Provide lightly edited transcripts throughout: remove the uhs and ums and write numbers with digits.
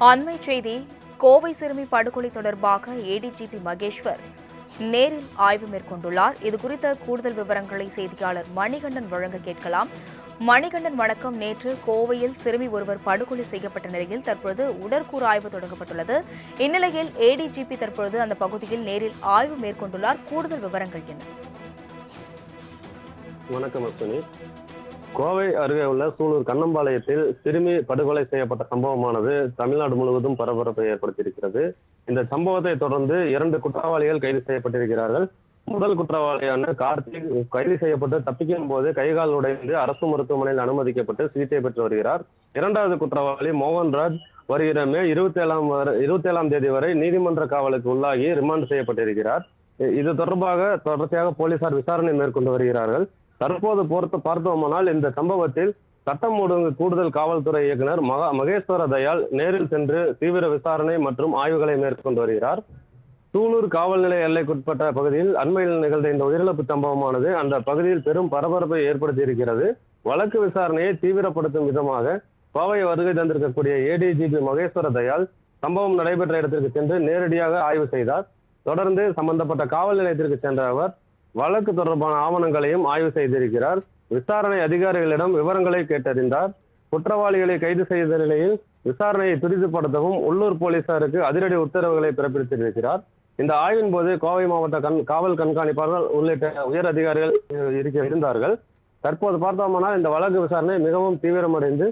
அண்மை செய்தி கோவை சிறுமி படுகொலை தொடர்பாக ஏடிஜிபி மகேஸ்வர் நேரில் ஆய்வு மேற்கொண்டுள்ளார். இதுகுறித்த கூடுதல் விவரங்களை செய்தியாளர் மணிகண்டன் வழங்க கேட்கலாம். மணிகண்டன் வணக்கம். நேற்று கோவையில் சிறுமி ஒருவர் படுகொலை செய்யப்பட்ட நிலையில் தற்பொழுது உடற்கூறு ஆய்வு தொடங்கப்பட்டுள்ளது. இந்நிலையில் ஏடிஜிபி தற்பொழுது அந்த பகுதியில் நேரில் ஆய்வு மேற்கொண்டுள்ளார். கூடுதல் விவரங்கள் என்ன? வணக்கம் அஸ்வினி. கோவை அருகே உள்ள சூலூர் கண்ணம்பாளையத்தில் சிறுமி படுகொலை செய்யப்பட்ட சம்பவமானது தமிழ்நாடு முழுவதும் பரபரப்பை ஏற்படுத்தியிருக்கிறது. இந்த சம்பவத்தை தொடர்ந்து 2 குற்றவாளிகள் கைது செய்யப்பட்டிருக்கிறார்கள். முதல் குற்றவாளியான கார்த்திக் கைது செய்யப்பட்டு தப்பிக்கும் போது கைகால் உடைந்து அரசு மருத்துவமனையில் அனுமதிக்கப்பட்டு சிகிச்சை பெற்று வருகிறார். 2வது குற்றவாளி மோகன்ராஜ் வருகிற மே 27ஆம் தேதி வரை நீதிமன்ற காவலுக்கு உள்ளாகி ரிமாண்ட் செய்யப்பட்டிருக்கிறார். இது தொடர்பாக தொடர்ச்சியாக போலீசார் விசாரணை மேற்கொண்டு வருகிறார்கள். தற்போது பார்த்தோமானால் இந்த சம்பவத்தில் சட்டம் ஒழுங்கு கூடுதல் காவல்துறை இயக்குனர் மகேஸ்வர தயாள் நேரில் சென்று தீவிர விசாரணை மற்றும் ஆய்வுகளை மேற்கொண்டு வருகிறார். சூலூர் காவல் நிலைய எல்லைக்குட்பட்ட பகுதியில் அண்மையில் நிகழ்ந்த இந்த உயிரிழப்பு சம்பவமானது அந்த பகுதியில் பெரும் பரபரப்பை ஏற்படுத்தி இருக்கிறது. வழக்கு விசாரணையை தீவிரப்படுத்தும் விதமாக கோவை வருகை தந்திருக்கக்கூடிய ஏடிஜிபி மகேஸ்வர தயாள் சம்பவம் நடைபெற்ற இடத்திற்கு சென்று நேரடியாக ஆய்வு செய்தார். தொடர்ந்து சம்பந்தப்பட்ட காவல் நிலையத்திற்கு சென்ற அவர் வழக்கு தொடர்பான ஆவணங்களையும் ஆய்வு செய்திருக்கிறார். விசாரணை அதிகாரிகளிடம் விவரங்களை கேட்டறிந்தார். குற்றவாளிகளை கைது செய்த நிலையில் விசாரணையை துரிதப்படுத்தவும் உள்ளூர் போலீசாருக்கு அதிரடி உத்தரவுகளை பிறப்பித்திருக்கிறார். இந்த ஆய்வின் போது கோவை மாவட்ட காவல் கண்காணிப்பாளர்கள் உள்ளிட்ட உயர் அதிகாரிகள் இருந்தார்கள். தற்போது பார்த்தோம்னா இந்த வழக்கு விசாரணை மிகவும் தீவிரமடைந்து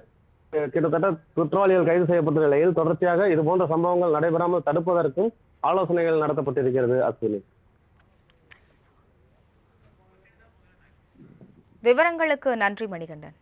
கிட்டத்தட்ட குற்றவாளிகள் கைது செய்யப்பட்ட நிலையில் தொடர்ச்சியாக இதுபோன்ற சம்பவங்கள் நடைபெறாமல் தடுப்பதற்கும் ஆலோசனைகள் நடத்தப்பட்டிருக்கிறது. அஸ்வினி, விவரங்களுக்கு நன்றி மணிகண்டன்.